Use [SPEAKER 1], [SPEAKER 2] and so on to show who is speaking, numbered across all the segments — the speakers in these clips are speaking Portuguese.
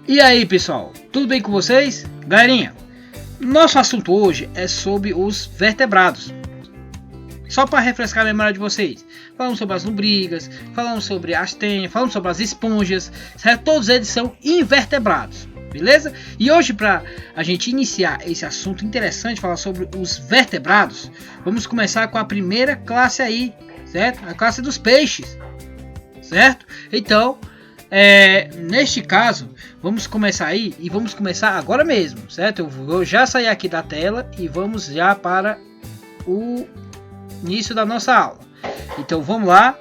[SPEAKER 1] E aí pessoal, tudo bem com vocês? Galerinha, nosso assunto hoje é sobre os vertebrados. Só para refrescar a memória de vocês, falamos sobre as lombrigas, falamos sobre as tenhas, falamos sobre as esponjas, certo? Todos eles são invertebrados, beleza? E hoje, para a gente iniciar esse assunto interessante, falar sobre os vertebrados, vamos começar com a primeira classe aí, certo? A classe dos peixes, certo? Então, neste caso, vamos começar aí e vamos começar agora mesmo, certo? Eu vou já sair aqui da tela e vamos já para o início da nossa aula. Então vamos lá,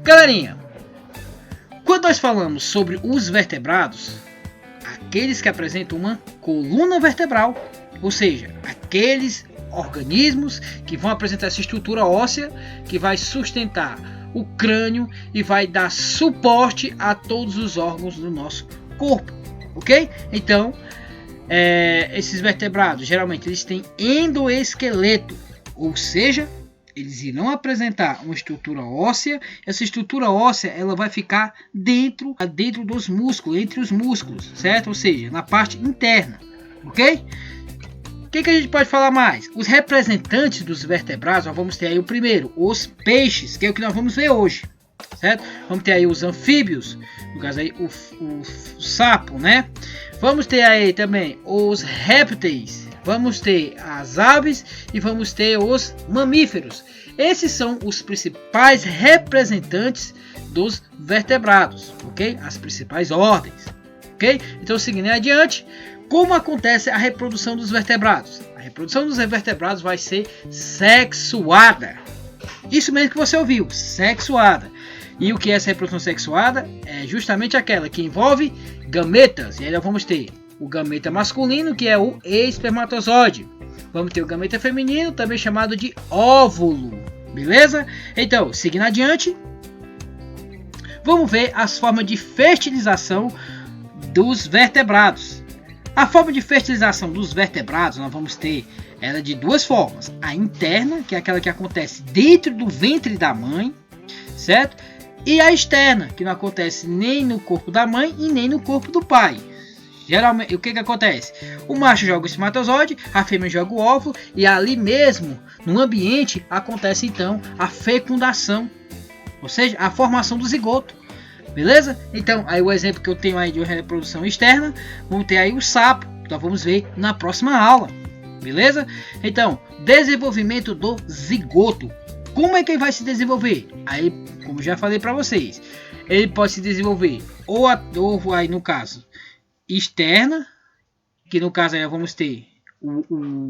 [SPEAKER 1] galerinha. Quando nós falamos sobre os vertebrados, aqueles que apresentam uma coluna vertebral, ou seja, aqueles organismos que vão apresentar essa estrutura óssea que vai sustentar o crânio e vai dar suporte a todos os órgãos do nosso corpo, ok? Então, esses vertebrados geralmente eles têm endoesqueleto, ou seja, eles irão apresentar uma estrutura óssea. Essa estrutura óssea ela vai ficar dentro dos músculos, entre os músculos, certo? Ou seja, na parte interna, ok? O que a gente pode falar mais? Os representantes dos vertebrados, nós vamos ter aí o primeiro, os peixes, que é o que nós vamos ver hoje, certo? Vamos ter aí os anfíbios, no caso aí o sapo, né? Vamos ter aí também os répteis, vamos ter as aves e vamos ter os mamíferos. Esses são os principais representantes dos vertebrados, ok? As principais ordens, ok? Então, seguindo adiante, como acontece a reprodução dos vertebrados? A reprodução dos vertebrados vai ser sexuada. Isso mesmo que você ouviu, sexuada. E o que é essa reprodução sexuada? É justamente aquela que envolve gametas. E aí nós vamos ter o gameta masculino, que é o espermatozoide. Vamos ter o gameta feminino, também chamado de óvulo. Beleza? Então, seguindo adiante, vamos ver as formas de fertilização dos vertebrados. A forma de fertilização dos vertebrados, nós vamos ter ela de duas formas. A interna, que é aquela que acontece dentro do ventre da mãe, certo? E a externa, que não acontece nem no corpo da mãe e nem no corpo do pai. Geralmente, o que acontece? O macho joga o espermatozoide, a fêmea joga o óvulo, e ali mesmo, no ambiente, acontece então a fecundação, ou seja, a formação do zigoto. Beleza? Então, aí o exemplo que eu tenho aí de reprodução externa, vamos ter aí o sapo, que nós vamos ver na próxima aula. Beleza? Então, desenvolvimento do zigoto. Como é que ele vai se desenvolver? Aí, como já falei para vocês, ele pode se desenvolver ou aí no caso externa, que no caso aí vamos ter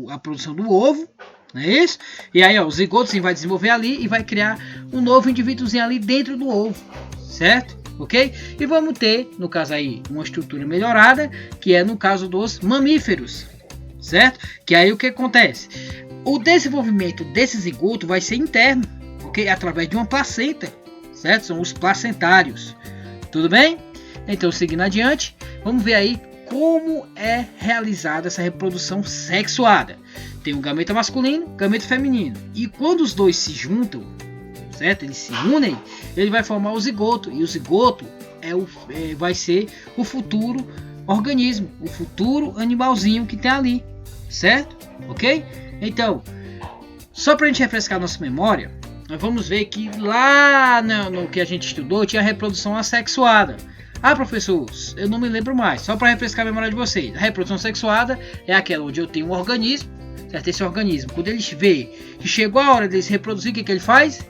[SPEAKER 1] a produção do ovo, não é isso? E aí ó, o zigoto vai desenvolver ali e vai criar um novo indivíduozinho ali dentro do ovo, certo? Ok? E vamos ter, no caso aí, uma estrutura melhorada, que é no caso dos mamíferos, certo? Que aí o que acontece? O desenvolvimento desse zigoto vai ser interno, ok? Através de uma placenta, certo? São os placentários. Tudo bem? Então, seguindo adiante, vamos ver aí como é realizada essa reprodução sexuada. Tem o gameta masculino, gameta feminino. E quando os dois se juntam, certo? Eles se unem, ele vai formar o zigoto. E o zigoto vai ser o futuro organismo, o futuro animalzinho que tem ali, certo? Ok? Então, só para a gente refrescar nossa memória, nós vamos ver que lá no que a gente estudou tinha a reprodução assexuada. Ah, professor, eu não me lembro mais. Só para refrescar a memória de vocês. A reprodução sexuada é aquela onde eu tenho um organismo, certo? Esse organismo, quando ele vê que chegou a hora dele se reproduzir, o que ele faz?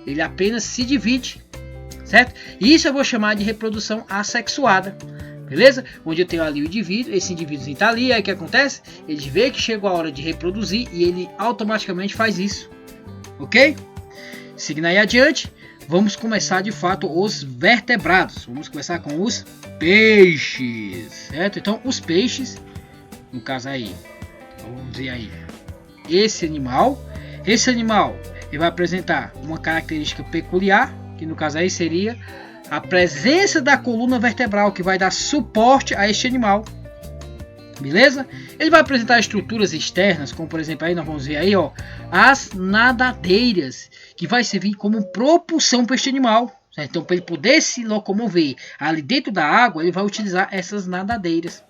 [SPEAKER 1] Ele apenas se divide, certo? Isso eu vou chamar de reprodução assexuada, beleza? Onde eu tenho ali o indivíduo, esse indivíduo está ali, aí o que acontece? Ele vê que chegou a hora de reproduzir e ele automaticamente faz isso, ok? Seguindo aí adiante, vamos começar de fato os vertebrados. Vamos começar com os peixes, certo? Então, os peixes, no caso aí, vamos ver aí, esse animal ele vai apresentar uma característica peculiar, que no caso aí seria a presença da coluna vertebral, que vai dar suporte a este animal. Beleza? Ele vai apresentar estruturas externas, como por exemplo aí nós vamos ver aí, ó, as nadadeiras, que vai servir como propulsão para este animal, certo? Então, para ele poder se locomover ali dentro da água, ele vai utilizar essas nadadeiras,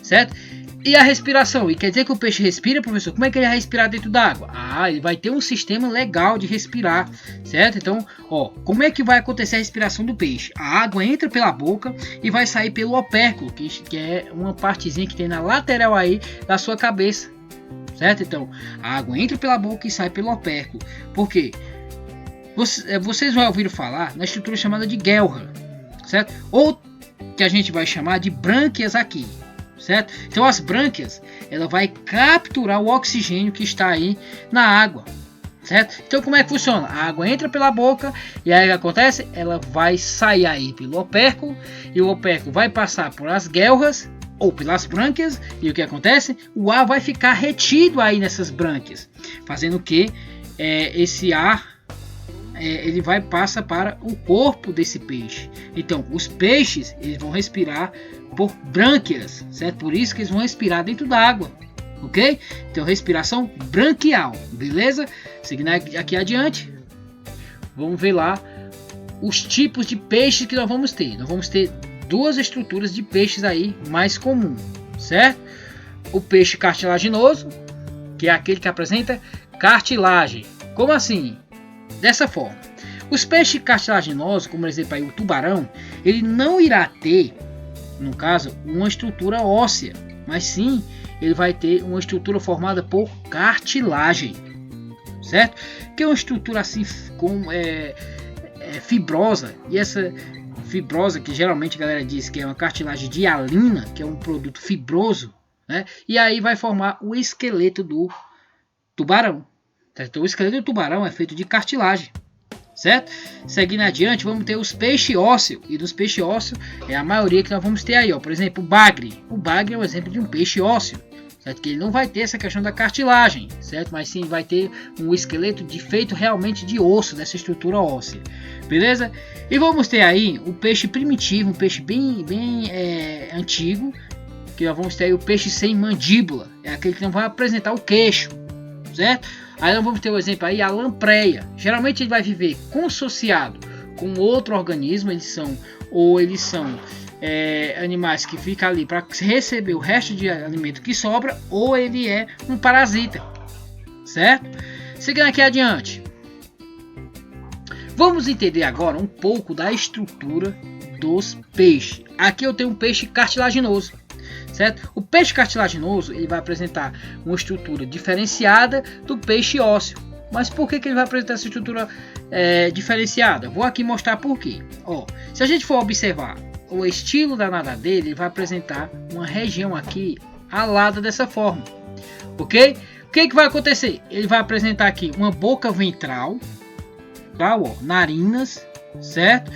[SPEAKER 1] certo? E a respiração, e quer dizer que o peixe respira, professor? Como é que ele vai respirar dentro da água? Ah, ele vai ter um sistema legal de respirar, certo? Então, ó, como é que vai acontecer a respiração do peixe? A água entra pela boca e vai sair pelo opérculo, que é uma partezinha que tem na lateral aí da sua cabeça, certo? Então, a água entra pela boca e sai pelo opérculo. Por quê? Vocês já ouviram falar na estrutura chamada de Gelra, certo? Ou que a gente vai chamar de brânquias aqui, certo? Então as brânquias, ela vai capturar o oxigênio que está aí na água, certo? Então como é que funciona? A água entra pela boca e aí o que acontece? Ela vai sair aí pelo opérculo e o opérculo vai passar por as guelras ou pelas brânquias e o que acontece? O ar vai ficar retido aí nessas brânquias, fazendo que esse ar ele passa para o corpo desse peixe. Então os peixes eles vão respirar por brânquias, certo? Por isso que eles vão respirar dentro da água, ok? Então respiração branquial, beleza? Seguindo aqui adiante, vamos ver lá os tipos de peixes que nós vamos ter. Nós vamos ter duas estruturas de peixes aí mais comum, certo? O peixe cartilaginoso, que é aquele que apresenta cartilagem. Como assim? Dessa forma, os peixes cartilaginosos, como por exemplo aí o tubarão, ele não irá ter, no caso, uma estrutura óssea, mas sim ele vai ter uma estrutura formada por cartilagem, certo? Que é uma estrutura assim fibrosa, e essa fibrosa que geralmente a galera diz que é uma cartilagem de hialina, que é um produto fibroso, né? E aí vai formar o esqueleto do tubarão. Então, o esqueleto do tubarão é feito de cartilagem, certo? Seguindo adiante, vamos ter os peixes ósseos. E dos peixes ósseos é a maioria que nós vamos ter aí, ó. Por exemplo, o bagre. O bagre é um exemplo de um peixe ósseo, certo? Que ele não vai ter essa questão da cartilagem, certo? Mas sim vai ter um esqueleto feito realmente de osso, dessa estrutura óssea, beleza? E vamos ter aí o peixe primitivo, um peixe bem antigo, que nós vamos ter aí o peixe sem mandíbula. É aquele que não vai apresentar o queixo, certo? Aí nós vamos ter o exemplo aí, a lampreia. Geralmente ele vai viver consociado com outro organismo. Eles são animais que ficam ali para receber o resto de alimento que sobra, ou ele é um parasita, certo? Seguindo aqui adiante, vamos entender agora um pouco da estrutura dos peixes. Aqui eu tenho um peixe cartilaginoso, certo? O peixe cartilaginoso ele vai apresentar uma estrutura diferenciada do peixe ósseo. Mas por que ele vai apresentar essa estrutura diferenciada? Vou aqui mostrar por quê. Ó, se a gente for observar o estilo da nadadeira, ele vai apresentar uma região aqui alada dessa forma, ok? O que vai acontecer? Ele vai apresentar aqui uma boca ventral, tá? Ó, narinas, certo?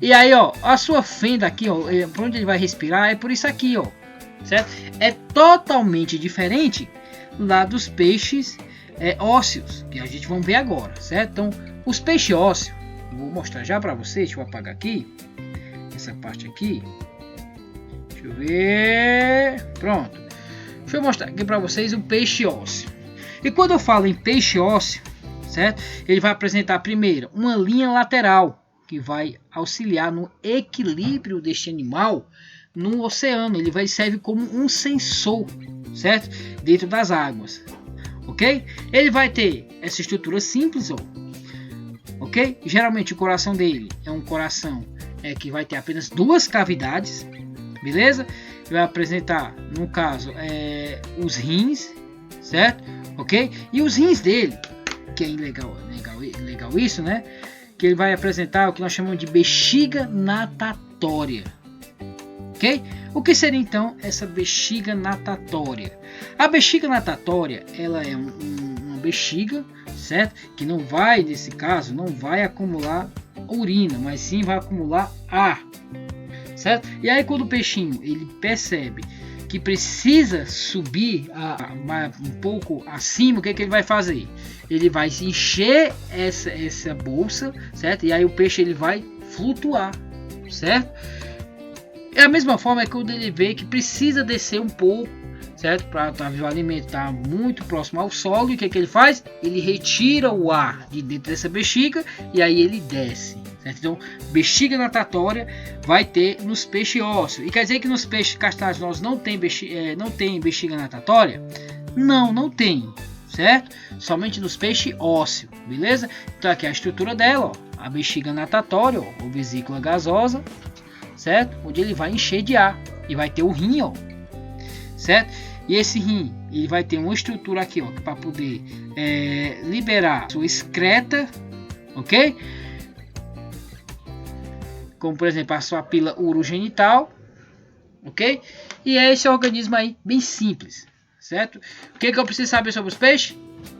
[SPEAKER 1] E aí, ó, a sua fenda aqui, ó, por onde ele vai respirar é por isso aqui, ó. Certo? É totalmente diferente lá dos peixes ósseos, que a gente vai ver agora, certo? Então, os peixes ósseos, vou mostrar já para vocês. Deixa eu apagar aqui essa parte aqui. Deixa eu ver. Pronto. Deixa eu mostrar aqui para vocês o peixe ósseo. E quando eu falo em peixe ósseo, certo? Ele vai apresentar primeiro uma linha lateral que vai auxiliar no equilíbrio deste animal no oceano. Ele serve como um sensor, certo? Dentro das águas, ok? Ele vai ter essa estrutura simples, ó, ok? Geralmente o coração dele é um coração que vai ter apenas duas cavidades, beleza? Ele vai apresentar, no caso, os rins, certo? Ok? E os rins dele, que é legal isso, né? Que ele vai apresentar o que nós chamamos de bexiga natatória. Okay? O que seria então essa bexiga natatória? A bexiga natatória ela é uma bexiga, certo? Que não vai, nesse caso, não vai acumular urina, mas sim vai acumular ar, certo? E aí quando o peixinho ele percebe que precisa subir um pouco acima, o que ele vai fazer? Ele vai encher essa bolsa, certo? E aí o peixe ele vai flutuar, certo? É a mesma forma que quando ele vê que precisa descer um pouco, certo? Para o alimento estar muito próximo ao solo, e o que ele faz? Ele retira o ar de dentro dessa bexiga e aí ele desce, certo? Então, bexiga natatória vai ter nos peixes ósseos. E quer dizer que nos peixes cartilaginosos não tem bexiga natatória? Não, não tem, certo? Somente nos peixes ósseos, beleza? Então aqui é a estrutura dela, ó, a bexiga natatória, ó, ou vesícula gasosa, certo? Onde ele vai encher de ar e vai ter o rim, ó, certo? E esse rim, ele vai ter uma estrutura aqui, ó, para poder liberar sua excreta, ok? Como por exemplo a sua pila urogenital, ok? E é esse organismo aí bem simples, certo? O que eu preciso saber sobre os peixes?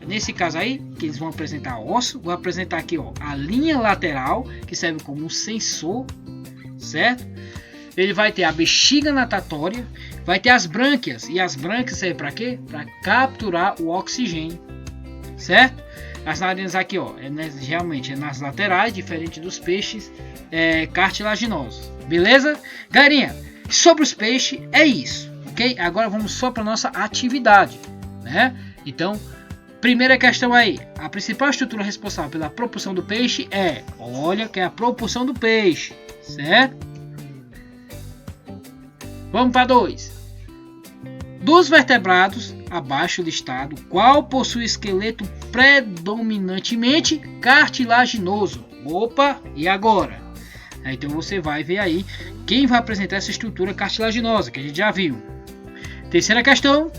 [SPEAKER 1] Nesse caso aí, que eles vão apresentar osso, vou apresentar aqui, ó, a linha lateral, que serve como um sensor, certo? Ele vai ter a bexiga natatória, vai ter as brânquias, e as brânquias servem para quê? Para capturar o oxigênio, certo? As narinas aqui, ó, realmente é nas laterais, diferente dos peixes cartilaginosos, beleza? Galerinha, sobre os peixes é isso, ok? Agora vamos só para nossa atividade, né? Então, primeira questão aí, a principal estrutura responsável pela propulsão do peixe olha que é a propulsão do peixe, certo? Vamos para 2. Dos vertebrados abaixo listado, qual possui esqueleto predominantemente cartilaginoso? Opa, e agora? Então você vai ver aí quem vai apresentar essa estrutura cartilaginosa, que a gente já viu. Terceira questão.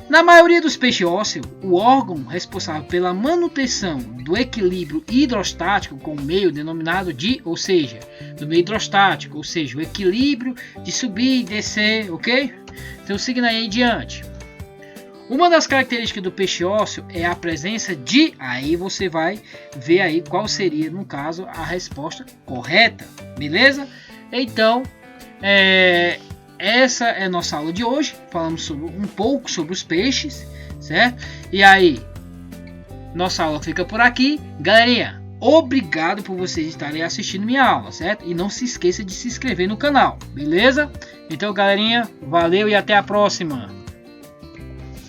[SPEAKER 1] Na maioria dos peixes ósseos, o órgão responsável pela manutenção do equilíbrio hidrostático com o meio denominado do meio hidrostático, ou seja, o equilíbrio de subir e descer, ok? Então seguindo aí em diante. Uma das características do peixe ósseo é a presença de... Aí você vai ver aí qual seria, no caso, a resposta correta, beleza? Então, essa é a nossa aula de hoje. Falamos um pouco sobre os peixes, certo? E aí, nossa aula fica por aqui. Galerinha, obrigado por vocês estarem assistindo minha aula, certo? E não se esqueça de se inscrever no canal, beleza? Então, galerinha, valeu e até a próxima!